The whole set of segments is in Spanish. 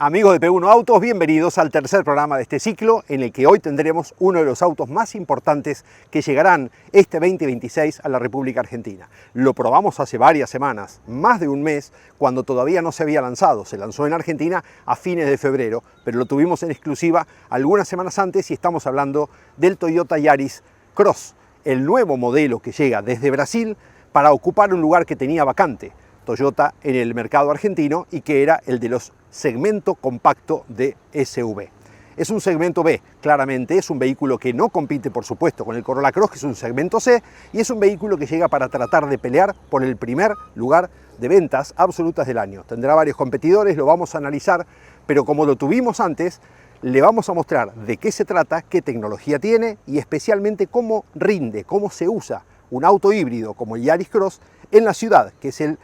Amigos de P1 Autos, bienvenidos al tercer programa de este ciclo en el que hoy tendremos uno de los autos más importantes que llegarán este 2026 a la República Argentina. Lo probamos hace varias semanas, más de un mes, cuando todavía no se había lanzado. Se lanzó en Argentina a fines de febrero, pero lo tuvimos en exclusiva algunas semanas antes y estamos hablando del Toyota Yaris Cross, el nuevo modelo que llega desde Brasil para ocupar un lugar que tenía vacante Toyota en el mercado argentino y que era el de los segmento compacto de SUV. Es un segmento B, claramente, es un vehículo que no compite, por supuesto, con el Corolla Cross, que es un segmento C, y es un vehículo que llega para tratar de pelear por el primer lugar de ventas absolutas del año. Tendrá varios competidores, lo vamos a analizar, pero como lo tuvimos antes, le vamos a mostrar de qué se trata, qué tecnología tiene y especialmente cómo rinde, cómo se usa un auto híbrido como el Yaris Cross en la ciudad, que es el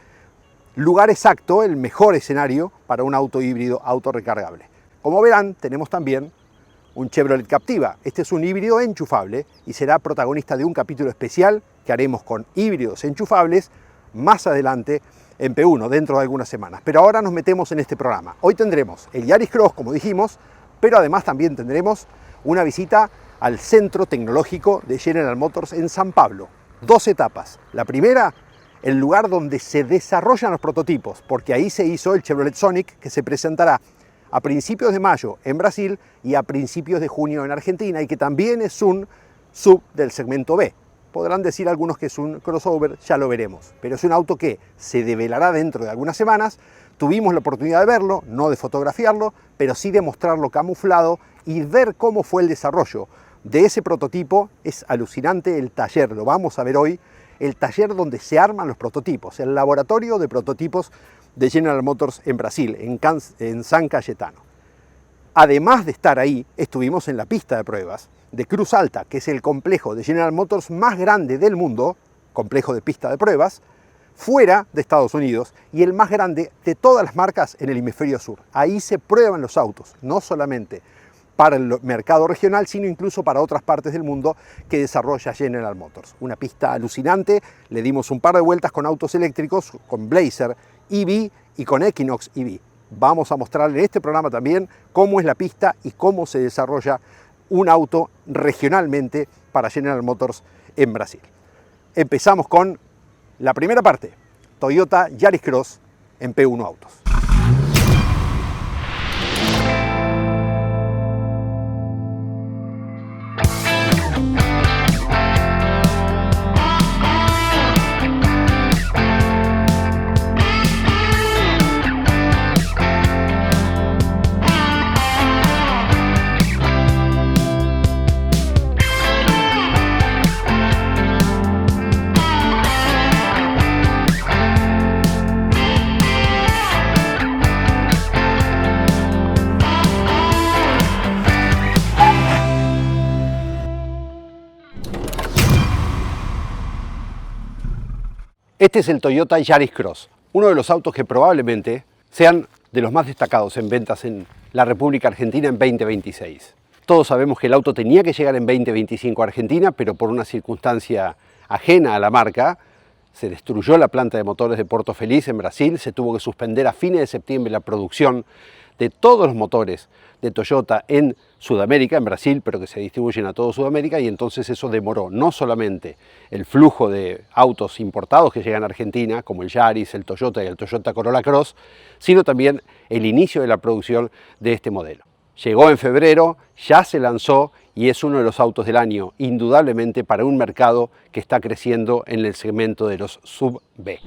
lugar exacto, el mejor escenario para un auto híbrido autorrecargable. Como verán, tenemos también un Chevrolet Captiva. Este es un híbrido enchufable y será protagonista de un capítulo especial que haremos con híbridos enchufables más adelante en P1, dentro de algunas semanas. Pero ahora nos metemos en este programa. Hoy tendremos el Yaris Cross, como dijimos, pero además también tendremos una visita al Centro Tecnológico de General Motors en San Pablo. Dos etapas. La primera, el lugar donde se desarrollan los prototipos, porque ahí se hizo el Chevrolet Sonic, que se presentará a principios de mayo en Brasil y a principios de junio en Argentina, y que también es un sub del segmento B. Podrán decir algunos que es un crossover, ya lo veremos, pero es un auto que se develará dentro de algunas semanas. Tuvimos la oportunidad de verlo, no de fotografiarlo, pero sí de mostrarlo camuflado y ver cómo fue el desarrollo de ese prototipo. Es alucinante el taller, lo vamos a ver hoy, el taller donde se arman los prototipos, el laboratorio de prototipos de General Motors en Brasil, en San Cayetano. Además de estar ahí, estuvimos en la pista de pruebas de Cruz Alta, que es el complejo de General Motors más grande del mundo, complejo de pista de pruebas, fuera de Estados Unidos y el más grande de todas las marcas en el hemisferio sur. Ahí se prueban los autos, no solamente para el mercado regional, sino incluso para otras partes del mundo que desarrolla General Motors. Una pista alucinante, le dimos un par de vueltas con autos eléctricos, con Blazer EV y con Equinox EV. Vamos a mostrarle en este programa también cómo es la pista y cómo se desarrolla un auto regionalmente para General Motors en Brasil. Empezamos con la primera parte, Toyota Yaris Cross en P1 Autos. Este es el Toyota Yaris Cross, uno de los autos que probablemente sean de los más destacados en ventas en la República Argentina en 2026. Todos sabemos que el auto tenía que llegar en 2025 a Argentina, pero por una circunstancia ajena a la marca, se destruyó la planta de motores de Porto Feliz en Brasil, se tuvo que suspender a fines de septiembre la producción de todos los motores de Toyota en Sudamérica, en Brasil, pero que se distribuyen a toda Sudamérica, y entonces eso demoró no solamente el flujo de autos importados que llegan a Argentina, como el Yaris, el Toyota y el Toyota Corolla Cross, sino también el inicio de la producción de este modelo. Llegó en febrero, ya se lanzó y es uno de los autos del año, indudablemente para un mercado que está creciendo en el segmento de los sub-B.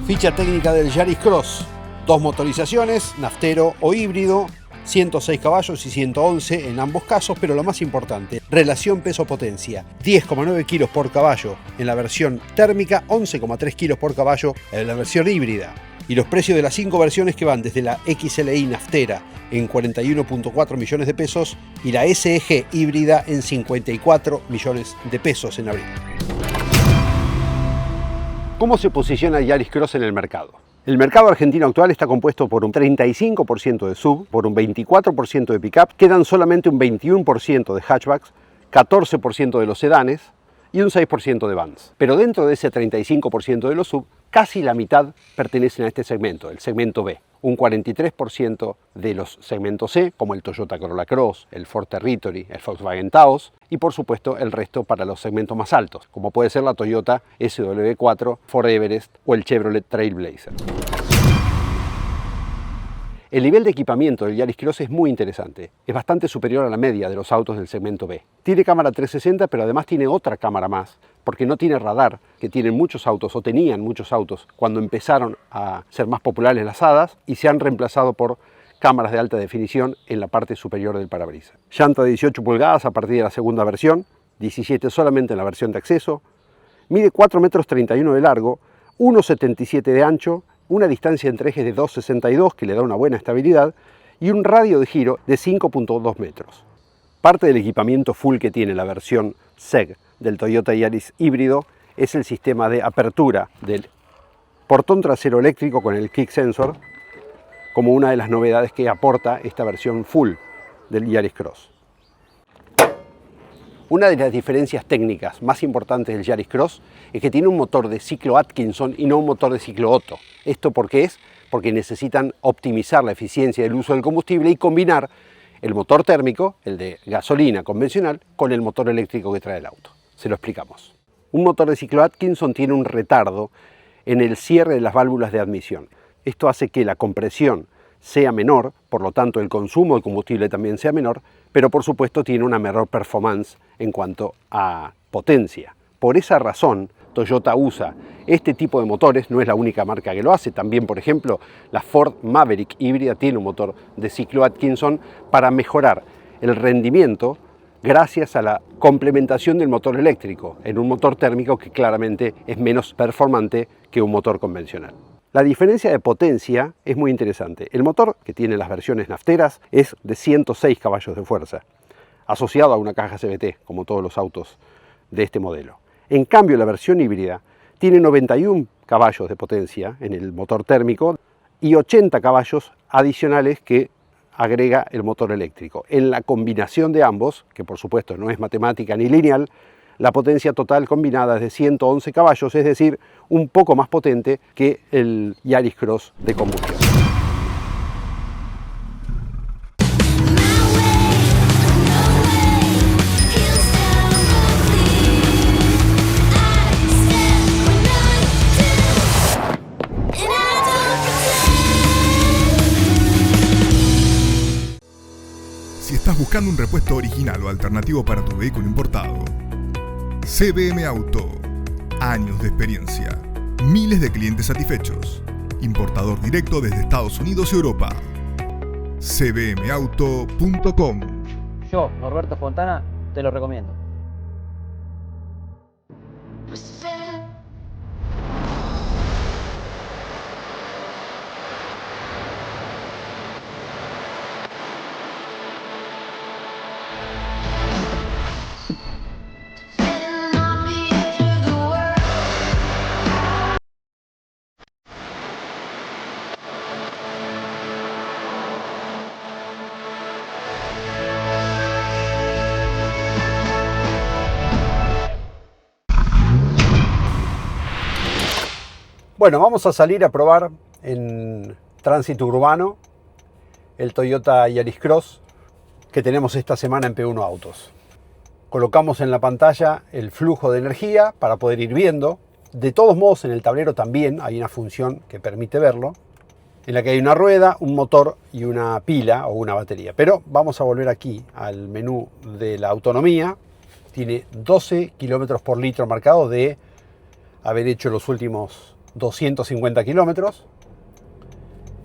Ficha técnica del Yaris Cross. Dos motorizaciones, naftero o híbrido, 106 caballos y 111 en ambos casos, pero lo más importante, relación peso-potencia, 10,9 kilos por caballo en la versión térmica, 11,3 kilos por caballo en la versión híbrida. Y los precios de las 5 versiones que van desde la XLI naftera en 41,4 millones de pesos y la SEG híbrida en 54 millones de pesos en abril. ¿Cómo se posiciona el Yaris Cross en el mercado? El mercado argentino actual está compuesto por un 35% de sub, por un 24% de pickup, quedan solamente un 21% de hatchbacks, 14% de los sedanes, y un 6% de vans. Pero dentro de ese 35% de los SUV, casi la mitad pertenecen a este segmento, el segmento B. Un 43% de los segmentos C, como el Toyota Corolla Cross, el Ford Territory, el Volkswagen Taos, y por supuesto el resto para los segmentos más altos, como puede ser la Toyota SW4, Ford Everest o el Chevrolet Trailblazer. El nivel de equipamiento del Yaris Cross es muy interesante. Es bastante superior a la media de los autos del segmento B. Tiene cámara 360, pero además tiene otra cámara más, porque no tiene radar, que tienen muchos autos o tenían muchos autos cuando empezaron a ser más populares las hadas y se han reemplazado por cámaras de alta definición en la parte superior del parabrisas. Llanta de 18 pulgadas a partir de la segunda versión, 17 solamente en la versión de acceso. Mide 4,31 m de largo, 1,77 de ancho, una distancia entre ejes de 2,62 que le da una buena estabilidad y un radio de giro de 5,2 metros. Parte del equipamiento full que tiene la versión SEG del Toyota Yaris híbrido es el sistema de apertura del portón trasero eléctrico con el Kick Sensor, como una de las novedades que aporta esta versión full del Yaris Cross. Una de las diferencias técnicas más importantes del Yaris Cross es que tiene un motor de ciclo Atkinson y no un motor de ciclo Otto. ¿Esto por qué es? Porque necesitan optimizar la eficiencia del uso del combustible y combinar el motor térmico, el de gasolina convencional, con el motor eléctrico que trae el auto. Se lo explicamos. Un motor de ciclo Atkinson tiene un retardo en el cierre de las válvulas de admisión. Esto hace que la compresión sea menor, por lo tanto el consumo de combustible también sea menor, pero por supuesto tiene una menor performance en cuanto a potencia. Por esa razón, Toyota usa este tipo de motores, no es la única marca que lo hace, también por ejemplo la Ford Maverick híbrida tiene un motor de ciclo Atkinson para mejorar el rendimiento gracias a la complementación del motor eléctrico en un motor térmico que claramente es menos performante que un motor convencional. La diferencia de potencia es muy interesante. El motor que tiene las versiones nafteras es de 106 caballos de fuerza, asociado a una caja CVT, como todos los autos de este modelo. En cambio, la versión híbrida tiene 91 caballos de potencia en el motor térmico y 80 caballos adicionales que agrega el motor eléctrico. En la combinación de ambos, que por supuesto no es matemática ni lineal, la potencia total combinada es de 111 caballos, es decir, un poco más potente que el Yaris Cross de combustión. Si estás buscando un repuesto original o alternativo para tu vehículo importado, CBM Auto. Años de experiencia. Miles de clientes satisfechos. Importador directo desde Estados Unidos y Europa. cbmauto.com. Yo, Norberto Fontana, te lo recomiendo. Bueno, vamos a salir a probar en tránsito urbano el Toyota Yaris Cross que tenemos esta semana en P1 Autos. Colocamos en la pantalla el flujo de energía para poder ir viendo. De todos modos, en el tablero también hay una función que permite verlo, en la que hay una rueda, un motor y una pila o una batería. Pero vamos a volver aquí al menú de la autonomía. Tiene 12 kilómetros por litro marcado de haber hecho los últimos 250 kilómetros.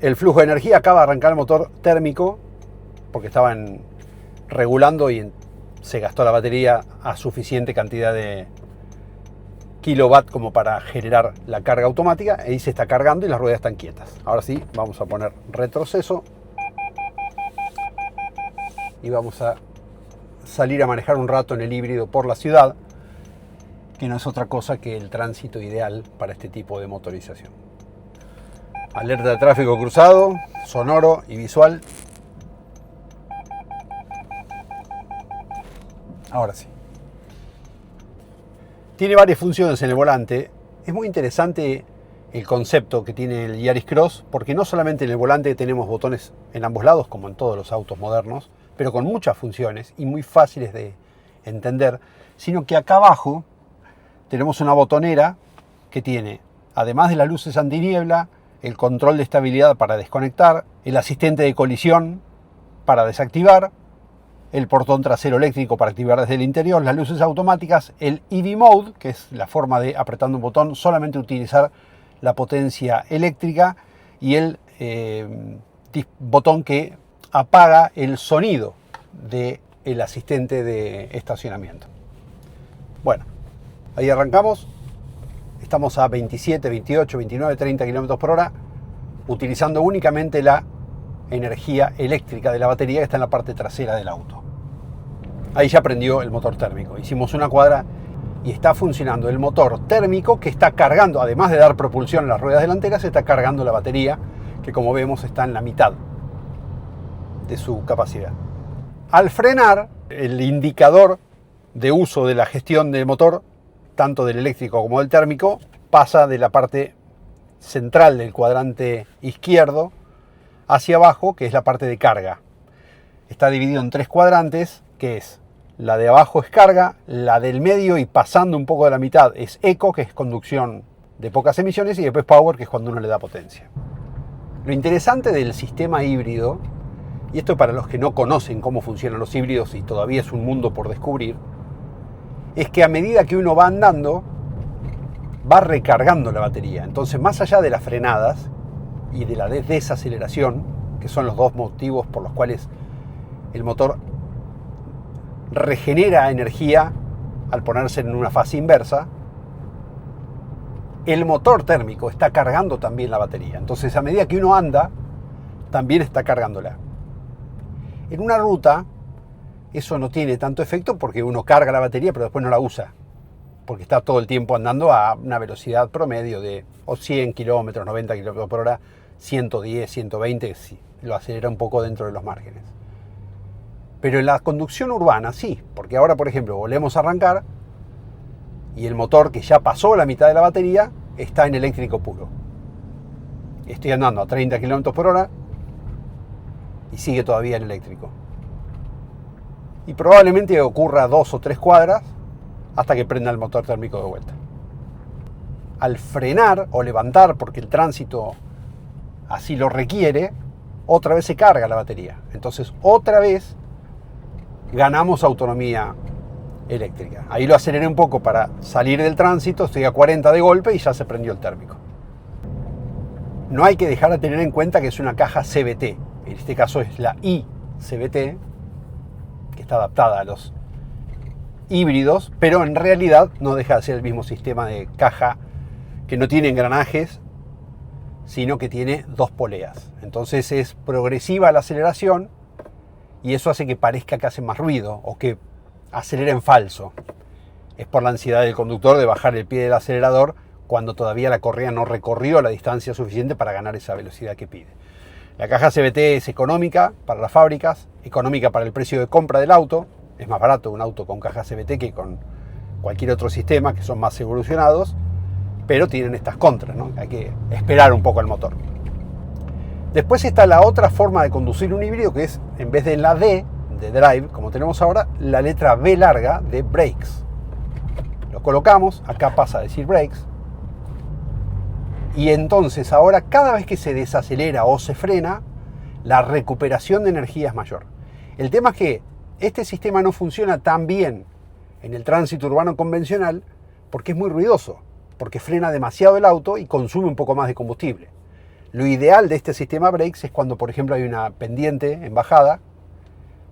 El flujo de energía acaba de arrancar el motor térmico porque estaban regulando y se gastó la batería a suficiente cantidad de kilowatt como para generar la carga automática. Ahí se está cargando y las ruedas están quietas. Ahora sí, vamos a poner retroceso y vamos a salir a manejar un rato en el híbrido por la ciudad, que no es otra cosa que el tránsito ideal para este tipo de motorización. Alerta de tráfico cruzado, sonoro y visual. Ahora sí. Tiene varias funciones en el volante. Es muy interesante el concepto que tiene el Yaris Cross, porque no solamente en el volante tenemos botones en ambos lados, como en todos los autos modernos, pero con muchas funciones y muy fáciles de entender, sino que acá abajo tenemos una botonera que tiene, además de las luces antiniebla, el control de estabilidad para desconectar, el asistente de colisión para desactivar, el portón trasero eléctrico para activar desde el interior, las luces automáticas, el EV Mode, que es la forma de, apretando un botón, solamente utilizar la potencia eléctrica, y el botón que apaga el sonido del asistente de estacionamiento. Bueno, ahí arrancamos. Estamos a 27, 28, 29, 30 km por hora, utilizando únicamente la energía eléctrica de la batería que está en la parte trasera del auto. Ahí ya prendió el motor térmico. Hicimos una cuadra y está funcionando el motor térmico, que está cargando, además de dar propulsión a las ruedas delanteras, está cargando la batería, que como vemos está en la mitad de su capacidad. Al frenar, el indicador de uso de la gestión del motor, tanto del eléctrico como del térmico, pasa de la parte central del cuadrante izquierdo hacia abajo, que es la parte de carga. Está dividido en 3 cuadrantes, que es: la de abajo es carga, la del medio y pasando un poco de la mitad es eco, que es conducción de pocas emisiones, y después power, que es cuando uno le da potencia. Lo interesante del sistema híbrido, y esto para los que no conocen cómo funcionan los híbridos y todavía es un mundo por descubrir, es que a medida que uno va andando, va recargando la batería. Entonces, más allá de las frenadas y de la desaceleración, que son los dos motivos por los cuales el motor regenera energía al ponerse en una fase inversa, el motor térmico está cargando también la batería. Entonces, a medida que uno anda, también está cargándola. En una ruta, eso no tiene tanto efecto porque uno carga la batería pero después no la usa, porque está todo el tiempo andando a una velocidad promedio de 100 kilómetros, 90 kilómetros por hora, 110, 120, si lo acelera un poco dentro de los márgenes. Pero en la conducción urbana sí, porque ahora, por ejemplo, volvemos a arrancar y el motor, que ya pasó la mitad de la batería, está en eléctrico puro. Estoy andando a 30 kilómetros por hora y sigue todavía en eléctrico. Y probablemente ocurra 2 o 3 cuadras hasta que prenda el motor térmico de vuelta. Al frenar o levantar, porque el tránsito así lo requiere, otra vez se carga la batería. Entonces otra vez ganamos autonomía eléctrica. Ahí lo aceleré un poco para salir del tránsito, estoy a 40 de golpe y ya se prendió el térmico. No hay que dejar de tener en cuenta que es una caja CVT. En este caso es la iCVT, que está adaptada a los híbridos, pero en realidad no deja de ser el mismo sistema de caja, que no tiene engranajes, sino que tiene 2 poleas. Entonces es progresiva la aceleración y eso hace que parezca que hace más ruido o que acelera en falso. Es por la ansiedad del conductor de bajar el pie del acelerador cuando todavía la correa no recorrió la distancia suficiente para ganar esa velocidad que pide. La caja CVT es económica para las fábricas, económica para el precio de compra del auto. Es más barato un auto con caja CVT que con cualquier otro sistema, que son más evolucionados, pero tienen estas contras, ¿no? Hay que esperar un poco al motor. Después está la otra forma de conducir un híbrido, que es, en vez de la D de drive, como tenemos ahora, la letra B larga de brakes. Lo colocamos, acá pasa a decir brakes, y entonces ahora cada vez que se desacelera o se frena, la recuperación de energía es mayor. El tema es que este sistema no funciona tan bien en el tránsito urbano convencional porque es muy ruidoso, porque frena demasiado el auto y consume un poco más de combustible. Lo ideal de este sistema brakes es cuando, por ejemplo, hay una pendiente en bajada,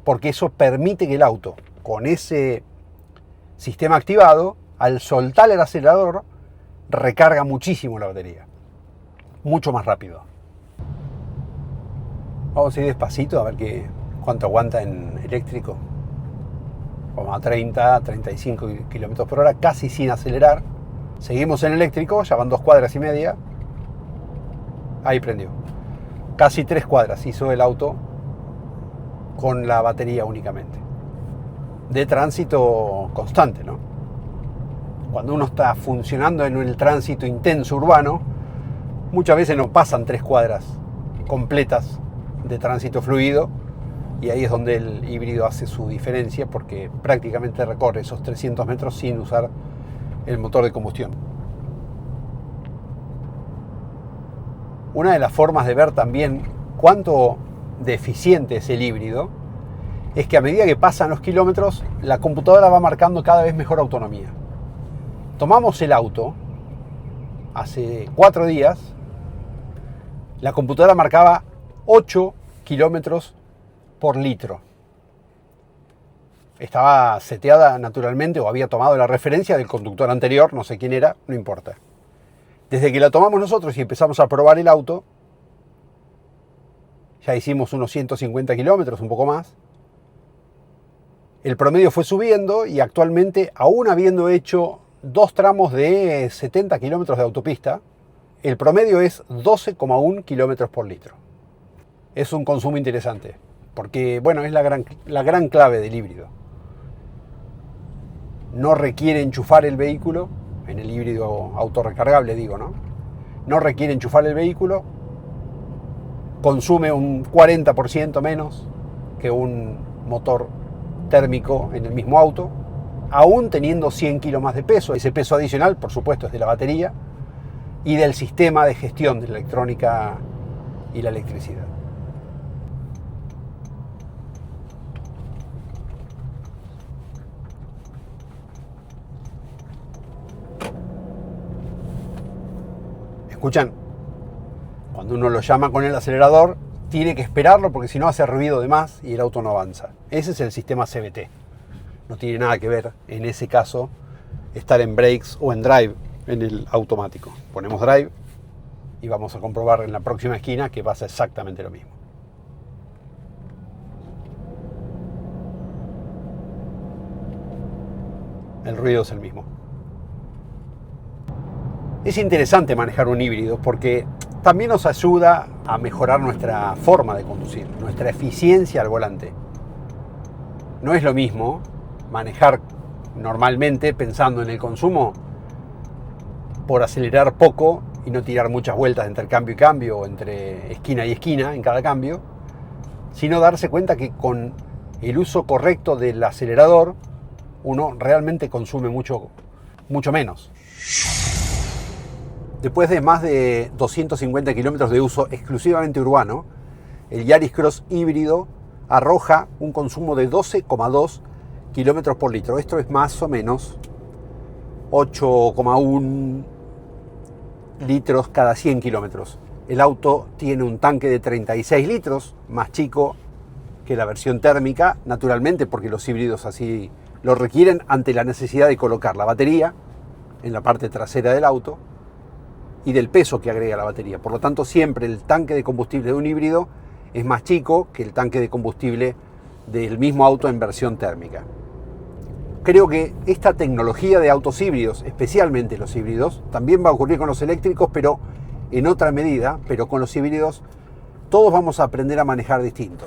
porque eso permite que el auto, con ese sistema activado, al soltar el acelerador, recarga muchísimo la batería. Mucho más rápido. Vamos a ir despacito a ver cuánto aguanta en eléctrico. Vamos a 30, 35 km por hora, casi sin acelerar. Seguimos en eléctrico, ya van 2 cuadras y media. Ahí prendió. Casi 3 cuadras hizo el auto con la batería únicamente. De tránsito constante, ¿no? cuando uno está funcionando en el tránsito intenso urbano, muchas veces no pasan 3 cuadras completas de tránsito fluido, y ahí es donde el híbrido hace su diferencia, porque prácticamente recorre esos 300 metros sin usar el motor de combustión. Una de las formas de ver también cuánto de eficiente es el híbrido es que a medida que pasan los kilómetros, la computadora va marcando cada vez mejor autonomía. Tomamos el auto hace 4 días, la computadora marcaba 8 kilómetros por litro. Estaba seteada naturalmente, o había tomado la referencia del conductor anterior, no sé quién era, no importa. Desde que la tomamos nosotros y empezamos a probar el auto, ya hicimos unos 150 kilómetros, un poco más. El promedio fue subiendo y actualmente, aún habiendo hecho 2 tramos de 70 kilómetros de autopista, el promedio es 12,1 kilómetros por litro. Es un consumo interesante, porque bueno, es la gran clave del híbrido. No requiere enchufar el vehículo, en el híbrido autorrecargable digo, ¿no? No requiere enchufar el vehículo, consume un 40% menos que un motor térmico en el mismo auto, aún teniendo 100 kilos más de peso. Ese peso adicional, por supuesto, es de la batería y del sistema de gestión de la electrónica y la electricidad. ¿Escuchan? Cuando uno lo llama con el acelerador, tiene que esperarlo porque si no hace ruido de más y el auto no avanza. Ese es el sistema CVT. No tiene nada que ver, en ese caso, estar en brakes o en drive en el automático. Ponemos drive y vamos a comprobar en la próxima esquina que pasa exactamente lo mismo. El ruido es el mismo. Es interesante manejar un híbrido porque también nos ayuda a mejorar nuestra forma de conducir, nuestra eficiencia al volante. No es lo mismo manejar normalmente pensando en el consumo por acelerar poco y no tirar muchas vueltas entre cambio y cambio o entre esquina y esquina en cada cambio, sino darse cuenta que con el uso correcto del acelerador uno realmente consume mucho menos. Después de más de 250 kilómetros de uso exclusivamente urbano, el Yaris Cross híbrido arroja un consumo de 12,2 kilómetros por litro. Esto es más o menos 8,1 litros cada 100 kilómetros. El auto tiene un tanque de 36 litros, más chico que la versión térmica, naturalmente porque los híbridos así lo requieren ante la necesidad de colocar la batería en la parte trasera del auto y del peso que agrega la batería. Por lo tanto, siempre el tanque de combustible de un híbrido es más chico que el tanque de combustible del mismo auto en versión térmica. Creo que esta tecnología de autos híbridos, especialmente los híbridos, también va a ocurrir con los eléctricos, pero en otra medida, pero con los híbridos todos vamos a aprender a manejar distinto.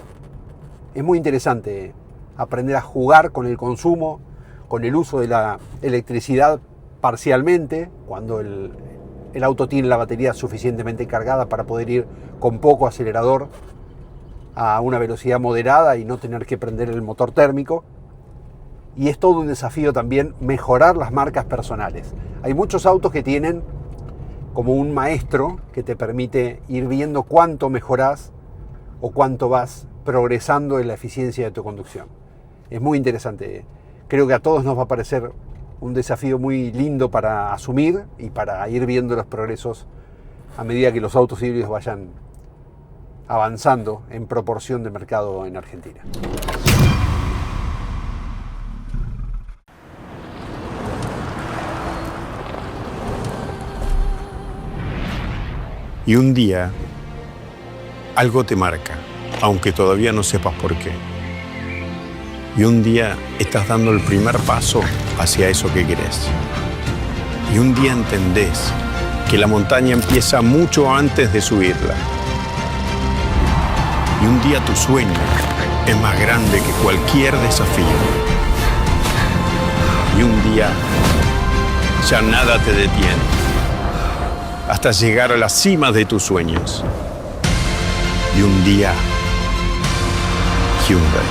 Es muy interesante aprender a jugar con el consumo, con el uso de la electricidad parcialmente, cuando el auto tiene la batería suficientemente cargada para poder ir con poco acelerador a una velocidad moderada y no tener que prender el motor térmico. Y es todo un desafío también mejorar las marcas personales. Hay muchos autos que tienen como un maestro que te permite ir viendo cuánto mejorás o cuánto vas progresando en la eficiencia de tu conducción. Es muy interesante. Creo que a todos nos va a parecer un desafío muy lindo para asumir y para ir viendo los progresos a medida que los autos híbridos vayan avanzando en proporción de mercado en Argentina. Y un día, algo te marca, aunque todavía no sepas por qué. Y un día estás dando el primer paso hacia eso que querés. Y un día entendés que la montaña empieza mucho antes de subirla. Y un día tu sueño es más grande que cualquier desafío. Y un día Ya nada te detiene. Hasta llegar a la cima de tus sueños. Y un día, Hyundai.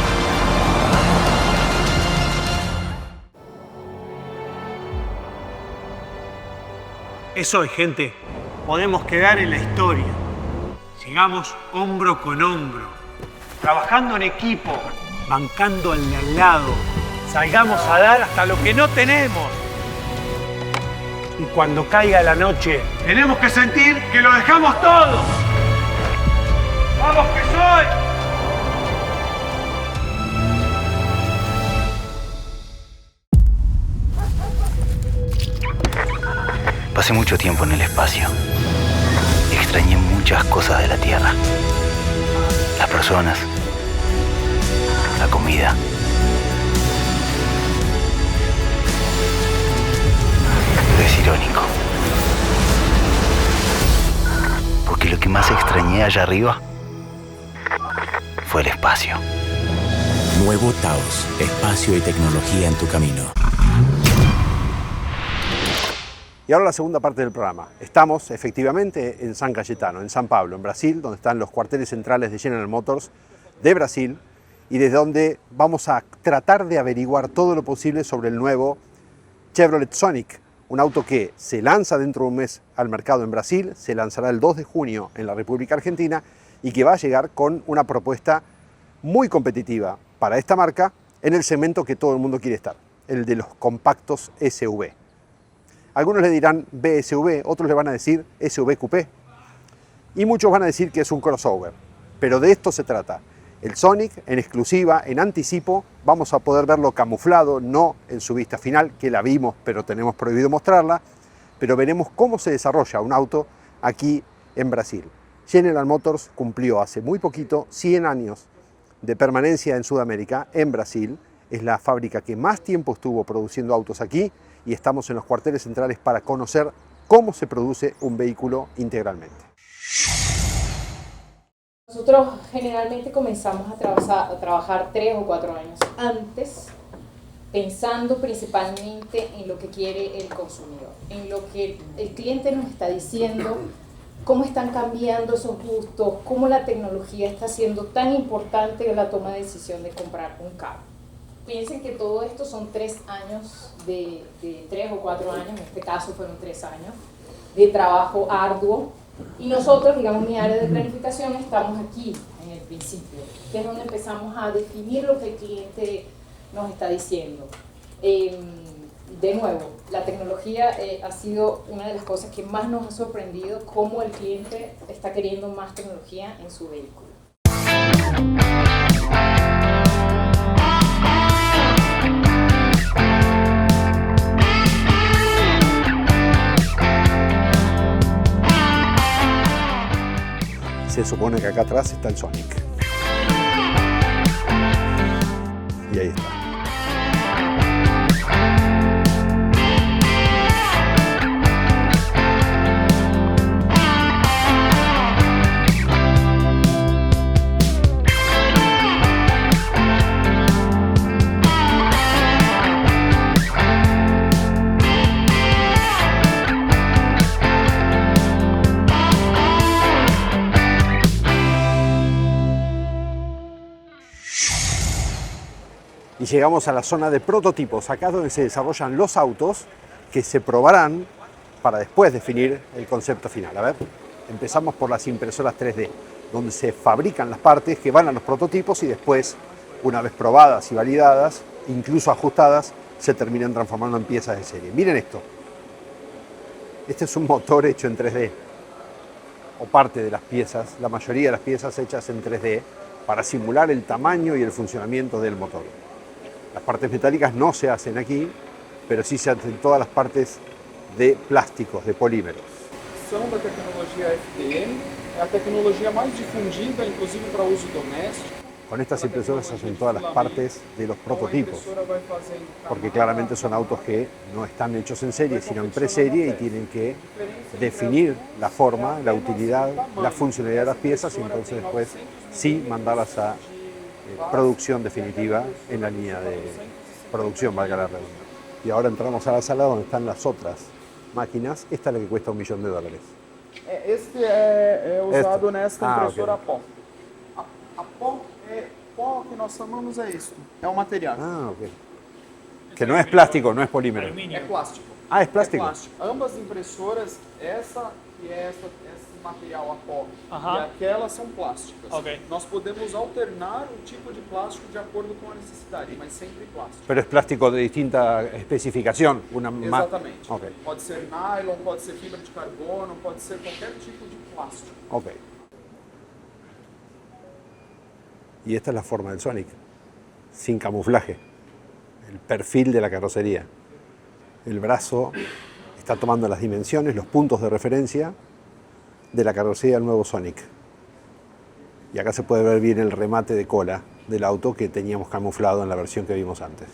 Eso es, gente. Podemos quedar en la historia. Sigamos hombro con hombro, trabajando en equipo, bancando al de al lado. Salgamos a dar hasta lo que no tenemos. Y cuando caiga la noche, tenemos que sentir que lo dejamos todo. ¡Vamos que soy! Pasé mucho tiempo en el espacio. Extrañé muchas cosas de la Tierra. Las personas, la comida. Pero es irónico. Porque lo que más extrañé allá arriba fue el espacio. Nuevo Taos, espacio y tecnología en tu camino. Y ahora la segunda parte del programa. Estamos efectivamente en San Cayetano, en San Pablo, en Brasil, donde están los cuarteles centrales de General Motors de Brasil y desde donde vamos a tratar de averiguar todo lo posible sobre el nuevo Chevrolet Sonic, un auto que se lanza dentro de un mes al mercado en Brasil, se lanzará el 2 de junio en la República Argentina y que va a llegar con una propuesta muy competitiva para esta marca en el segmento que todo el mundo quiere estar, el de los compactos SUV. Algunos le dirán BSV, otros le van a decir SUV Coupé y muchos van a decir que es un crossover. Pero de esto se trata. El Sonic en exclusiva, en anticipo, vamos a poder verlo camuflado, no en su vista final, que la vimos pero tenemos prohibido mostrarla, pero veremos cómo se desarrolla un auto aquí en Brasil. General Motors cumplió hace muy poquito 100 años de permanencia en Sudamérica, en Brasil. Es la fábrica que más tiempo estuvo produciendo autos aquí y estamos en los cuarteles centrales para conocer cómo se produce un vehículo integralmente. Nosotros generalmente comenzamos a trabajar 3 o 4 años antes, pensando principalmente en lo que quiere el consumidor, en lo que el cliente nos está diciendo, cómo están cambiando esos gustos, cómo la tecnología está siendo tan importante en la toma de decisión de comprar un carro. Piensen que todo esto son 3 años, de 3 o 4 años, en este caso fueron 3 años, de trabajo arduo. Y nosotros, digamos, mi área de planificación, estamos aquí en el principio, que es donde empezamos a definir lo que el cliente nos está diciendo. De nuevo, la tecnología ha sido una de las cosas que más nos ha sorprendido, cómo el cliente está queriendo más tecnología en su vehículo. Se supone que acá atrás está el Sonic. Y ahí está. Y llegamos a la zona de prototipos, acá es donde se desarrollan los autos que se probarán para después definir el concepto final. A ver, empezamos por las impresoras 3D, donde se fabrican las partes que van a los prototipos y después, una vez probadas y validadas, incluso ajustadas, se terminan transformando en piezas de serie. Miren esto. Este es un motor hecho en 3D, o parte de las piezas, la mayoría de las piezas hechas en 3D, para simular el tamaño y el funcionamiento del motor. Las partes metálicas no se hacen aquí, pero sí se hacen todas las partes de plásticos, de polímeros. Da tecnología FDM, la tecnología más difundida, inclusive para uso doméstico. Con estas impresoras se hacen todas las partes de los prototipos, porque claramente son autos que no están hechos en serie, sino en preserie y tienen que definir la forma, la utilidad, la funcionalidad de las piezas y entonces después sí mandarlas a producción definitiva en la línea de producción, valga la redundancia. Y ahora entramos a la sala donde están las otras máquinas. Esta es la que cuesta $1 millón. Este é usado nesta Ah, impressora ok. pó. A pó que nós chamamos é isso. É um material. Ah, ok. Que no es plástico, no es polímero. É plástico. Ah, es plástico. É plástico. Ambas impressoras, essa e esse material a pó Aham. e aquela são plásticas. Ok. Nós podemos alternar o tipo de plástico de acordo com a necessidade, mas sempre plástico. Pero es plástico de distinta especificación. Una más. Exatamente. Ok, Pode ser nylon, pode ser fibra de carbono, pode ser qualquer tipo de plástico. ok. Y esta es la forma del Sonic, sin camuflaje. El perfil de la carrocería. El brazo está tomando las dimensiones, los puntos de referencia de la carrocería del nuevo Sonic. Y acá se puede ver bien el remate de cola del auto que teníamos camuflado en la versión que vimos antes.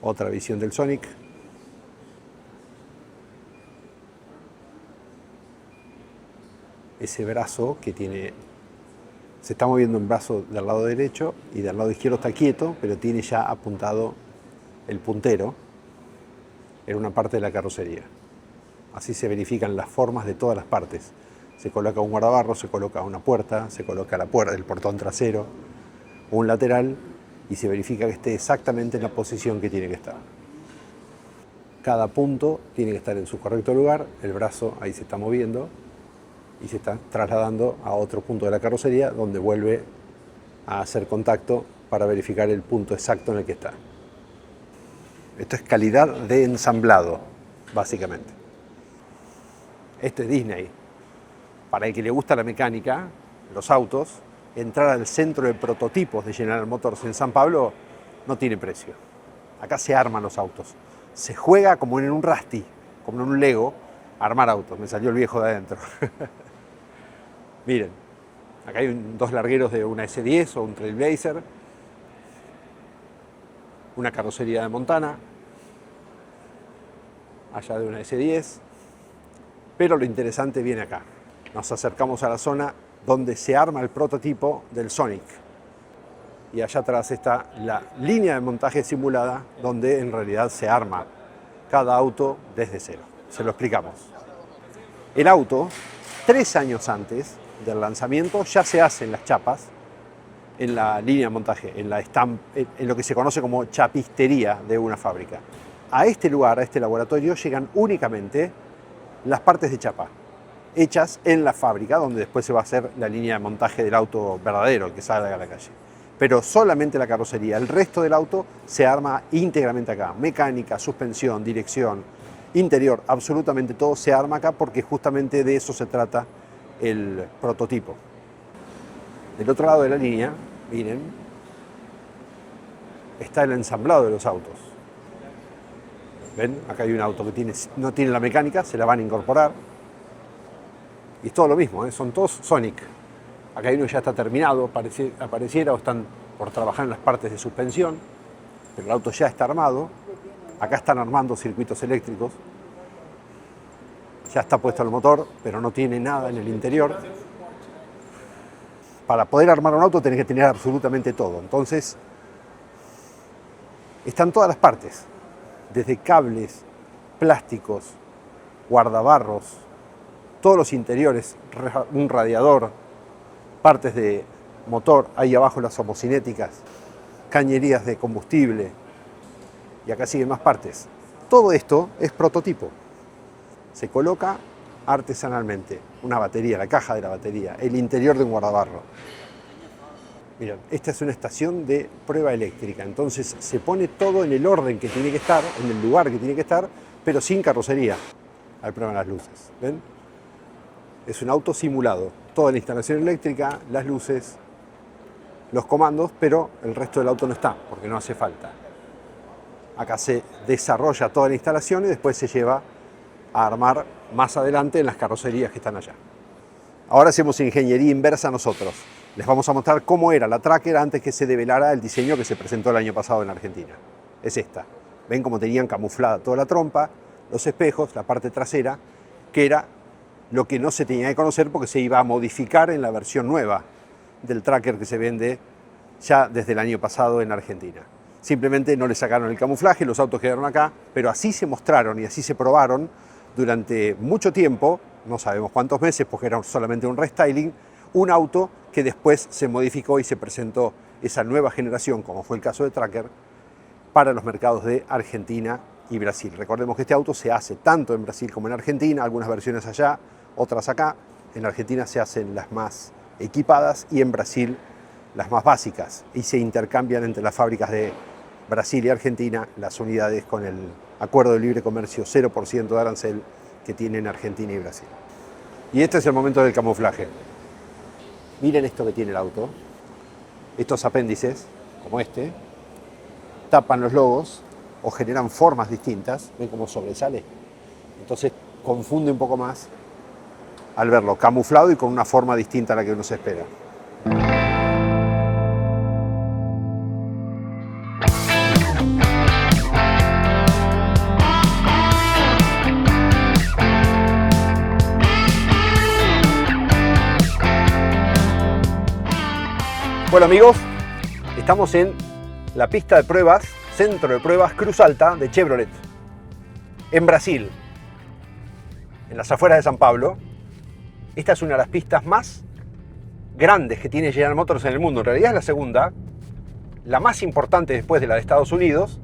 Otra visión del Sonic. Ese brazo que tiene... Se está moviendo un brazo del lado derecho y del lado izquierdo está quieto, pero tiene ya apuntado el puntero en una parte de la carrocería. Así se verifican las formas de todas las partes. Se coloca un guardabarro, se coloca una puerta, se coloca la puerta, el portón trasero, un lateral y se verifica que esté exactamente en la posición que tiene que estar. Cada punto tiene que estar en su correcto lugar, el brazo ahí se está moviendo y se está trasladando a otro punto de la carrocería donde vuelve a hacer contacto para verificar el punto exacto en el que está. Esto es calidad de ensamblado, básicamente. Esto es Disney. Para el que le gusta la mecánica, los autos, entrar al centro de prototipos de General Motors en San Pablo no tiene precio. Acá se arman los autos. Se juega como en un Rusty, como en un Lego, a armar autos. Me salió el viejo de adentro. Miren, acá hay dos largueros de una S10 o un Trailblazer, una carrocería de Montana, allá de una S10, pero lo interesante viene acá. Nos acercamos a la zona donde se arma el prototipo del Sonic. Y allá atrás está la línea de montaje simulada donde en realidad se arma cada auto desde cero. Se lo explicamos. El auto, 3 años antes del lanzamiento, ya se hacen las chapas en la línea de montaje, en lo que se conoce como chapistería de una fábrica. A este lugar, a este laboratorio, llegan únicamente las partes de chapa, hechas en la fábrica, donde después se va a hacer la línea de montaje del auto verdadero, el que sale a la calle. Pero solamente la carrocería, el resto del auto se arma íntegramente acá. Mecánica, suspensión, dirección, interior, absolutamente todo se arma acá porque justamente de eso se trata el prototipo. Del otro lado de la línea, miren, está el ensamblado de los autos. ¿Ven? Acá hay un auto que no tiene la mecánica, se la van a incorporar. Y es todo lo mismo, ¿eh? Son todos Sonic. Acá hay uno que ya está terminado, apareciera, o están por trabajar en las partes de suspensión, pero el auto ya está armado. Acá están armando circuitos eléctricos. Ya está puesto el motor, pero no tiene nada en el interior. Para poder armar un auto tenés que tener absolutamente todo. Entonces, están todas las partes, desde cables, plásticos, guardabarros, todos los interiores, un radiador, partes de motor, ahí abajo las homocinéticas, cañerías de combustible, y acá siguen más partes. Todo esto es prototipo. Se coloca artesanalmente una batería, la caja de la batería, el interior de un guardabarro. Miren, esta es una estación de prueba eléctrica, entonces se pone todo en el orden que tiene que estar, en el lugar que tiene que estar, pero sin carrocería. Ahí prueban las luces, ¿ven? Es un auto simulado, toda la instalación eléctrica, las luces, los comandos, pero el resto del auto no está, porque no hace falta. Acá se desarrolla toda la instalación y después se lleva a armar más adelante en las carrocerías que están allá. Ahora hacemos ingeniería inversa nosotros. Les vamos a mostrar cómo era la Tracker antes que se develara el diseño que se presentó el año pasado en Argentina. Es esta. Ven cómo tenían camuflada toda la trompa, los espejos, la parte trasera, que era lo que no se tenía que conocer porque se iba a modificar en la versión nueva del Tracker que se vende ya desde el año pasado en Argentina. Simplemente no le sacaron el camuflaje, los autos quedaron acá, pero así se mostraron y así se probaron durante mucho tiempo, no sabemos cuántos meses porque era solamente un restyling, un auto que después se modificó y se presentó esa nueva generación, como fue el caso de Tracker, para los mercados de Argentina y Brasil. Recordemos que este auto se hace tanto en Brasil como en Argentina, algunas versiones allá, otras acá. En Argentina se hacen las más equipadas y en Brasil las más básicas, y se intercambian entre las fábricas de Brasil y Argentina las unidades con el acuerdo de libre comercio 0% de arancel que tienen Argentina y Brasil. Y este es el momento del camuflaje. Miren esto que tiene el auto. Estos apéndices, como este, tapan los logos o generan formas distintas. ¿Ven cómo sobresale? Entonces confunde un poco más al verlo camuflado y con una forma distinta a la que uno se espera. Bueno amigos, estamos en la pista de pruebas, centro de pruebas Cruz Alta de Chevrolet, en Brasil, en las afueras de San Pablo. Esta es una de las pistas más grandes que tiene General Motors en el mundo. En realidad es la segunda, la más importante después de la de Estados Unidos,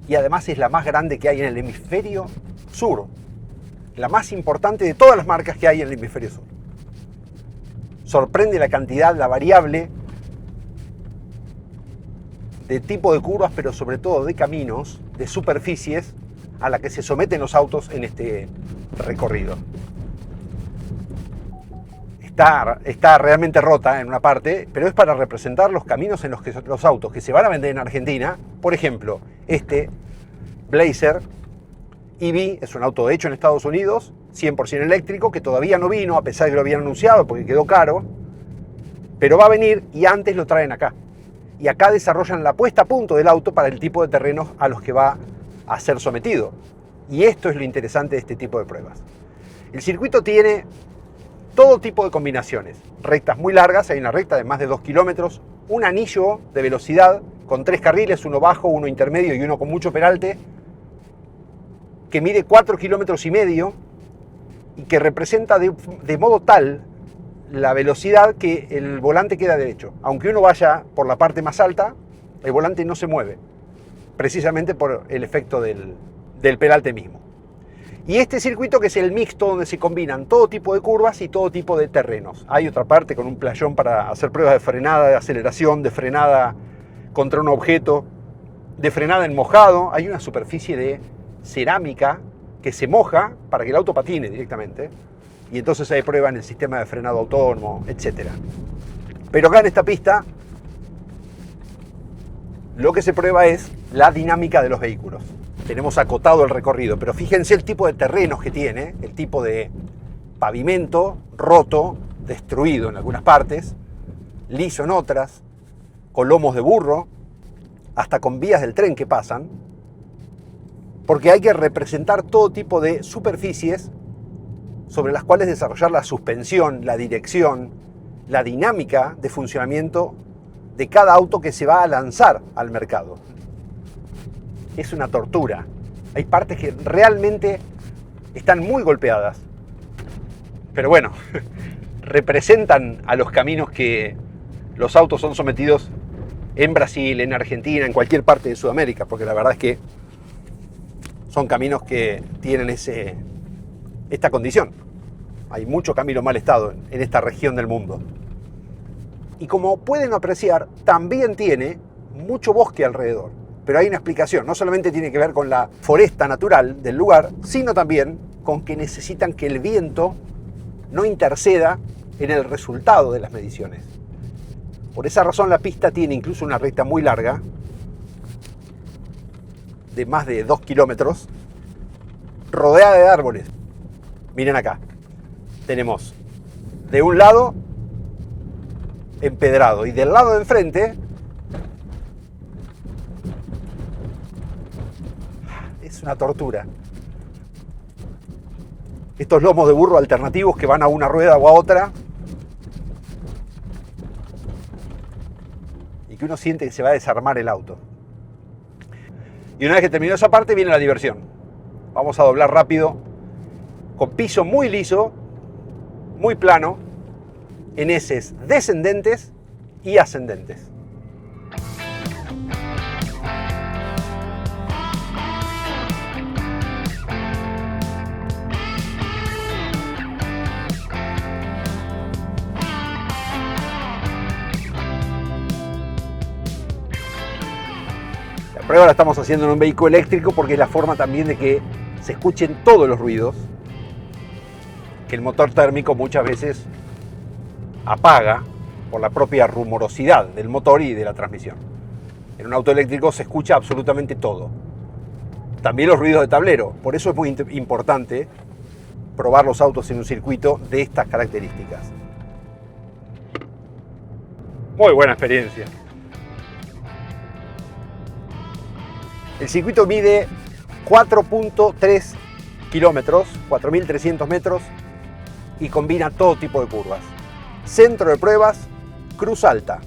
y además es la más grande que hay en el hemisferio sur, la más importante de todas las marcas que hay en el hemisferio sur. Sorprende la cantidad, la variable de tipo de curvas, pero sobre todo de caminos, de superficies a la que se someten los autos en este recorrido. Está realmente rota en una parte, pero es para representar los caminos en los que los autos que se van a vender en Argentina, por ejemplo, este Blazer EV es un auto hecho en Estados Unidos, 100% eléctrico, que todavía no vino, a pesar de que lo habían anunciado porque quedó caro, pero va a venir y antes lo traen acá. Y acá desarrollan la puesta a punto del auto para el tipo de terrenos a los que va a ser sometido. Y esto es lo interesante de este tipo de pruebas. El circuito tiene todo tipo de combinaciones. Rectas muy largas, hay una recta de más de 2 kilómetros, un anillo de velocidad con 3 carriles, uno bajo, uno intermedio y uno con mucho peralte, que mide 4,5 kilómetros y que representa de modo tal la velocidad que el volante queda derecho. Aunque uno vaya por la parte más alta, el volante no se mueve, precisamente por el efecto del peralte mismo. Y este circuito, que es el mixto, donde se combinan todo tipo de curvas y todo tipo de terrenos. Hay otra parte con un playón para hacer pruebas de frenada, de aceleración, de frenada contra un objeto, de frenada en mojado. Hay una superficie de cerámica que se moja para que el auto patine directamente. Y entonces hay prueba en el sistema de frenado autónomo, etc. Pero acá en esta pista lo que se prueba es la dinámica de los vehículos. Tenemos acotado el recorrido, pero fíjense el tipo de terrenos que tiene, el tipo de pavimento roto, destruido en algunas partes, liso en otras, con lomos de burro, hasta con vías del tren que pasan, porque hay que representar todo tipo de superficies sobre las cuales desarrollar la suspensión, la dirección, la dinámica de funcionamiento de cada auto que se va a lanzar al mercado. Es una tortura. Hay partes que realmente están muy golpeadas. Pero bueno, representan a los caminos que los autos son sometidos en Brasil, en Argentina, en cualquier parte de Sudamérica, porque la verdad es que son caminos que tienen esta condición. Hay mucho camino en mal estado en esta región del mundo. Y como pueden apreciar, también tiene mucho bosque alrededor. Pero hay una explicación. No solamente tiene que ver con la foresta natural del lugar, sino también con que necesitan que el viento no interceda en el resultado de las mediciones. Por esa razón la pista tiene incluso una recta muy larga, de más de 2 kilómetros, rodeada de árboles. Miren acá, tenemos de un lado empedrado y del lado de enfrente es una tortura. Estos lomos de burro alternativos que van a una rueda o a otra que uno siente que se va a desarmar el auto. Y una vez que terminó esa parte viene la diversión. Vamos a doblar rápido, con piso muy liso, muy plano, en eses descendentes y ascendentes. La prueba la estamos haciendo en un vehículo eléctrico porque es la forma también de que se escuchen todos los ruidos que el motor térmico muchas veces apaga por la propia rumorosidad del motor y de la transmisión. En un auto eléctrico se escucha absolutamente todo. También los ruidos de tablero. Por eso es muy importante probar los autos en un circuito de estas características. Muy buena experiencia. El circuito mide 4.3 kilómetros, 4.300 metros, y combina todo tipo de curvas. Centro de pruebas, Cruz Alta.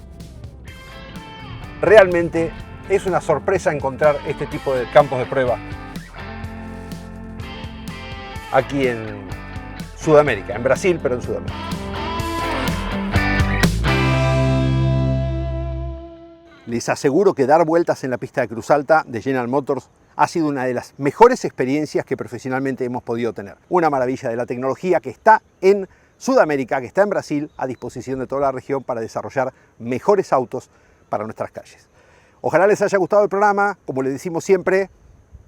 Realmente es una sorpresa encontrar este tipo de campos de prueba aquí en Sudamérica, en Brasil, pero en Sudamérica. Les aseguro que dar vueltas en la pista de Cruz Alta de General Motors ha sido una de las mejores experiencias que profesionalmente hemos podido tener. Una maravilla de la tecnología que está en Sudamérica, que está en Brasil, a disposición de toda la región para desarrollar mejores autos para nuestras calles. Ojalá les haya gustado el programa. Como les decimos siempre,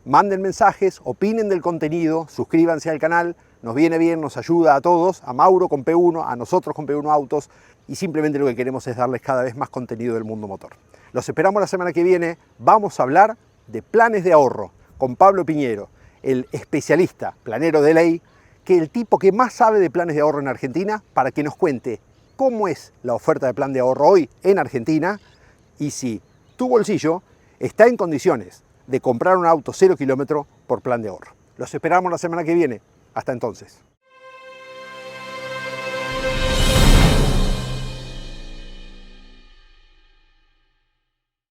manden mensajes, opinen del contenido, suscríbanse al canal. Nos viene bien, nos ayuda a todos, a Mauro con P1, a nosotros con P1 Autos, y simplemente lo que queremos es darles cada vez más contenido del mundo motor. Los esperamos la semana que viene. Vamos a hablar de planes de ahorro con Pablo Piñero, el especialista planero de ley, que es el tipo que más sabe de planes de ahorro en Argentina, para que nos cuente cómo es la oferta de plan de ahorro hoy en Argentina y si tu bolsillo está en condiciones de comprar un auto 0 kilómetro por plan de ahorro. Los esperamos la semana que viene. Hasta entonces.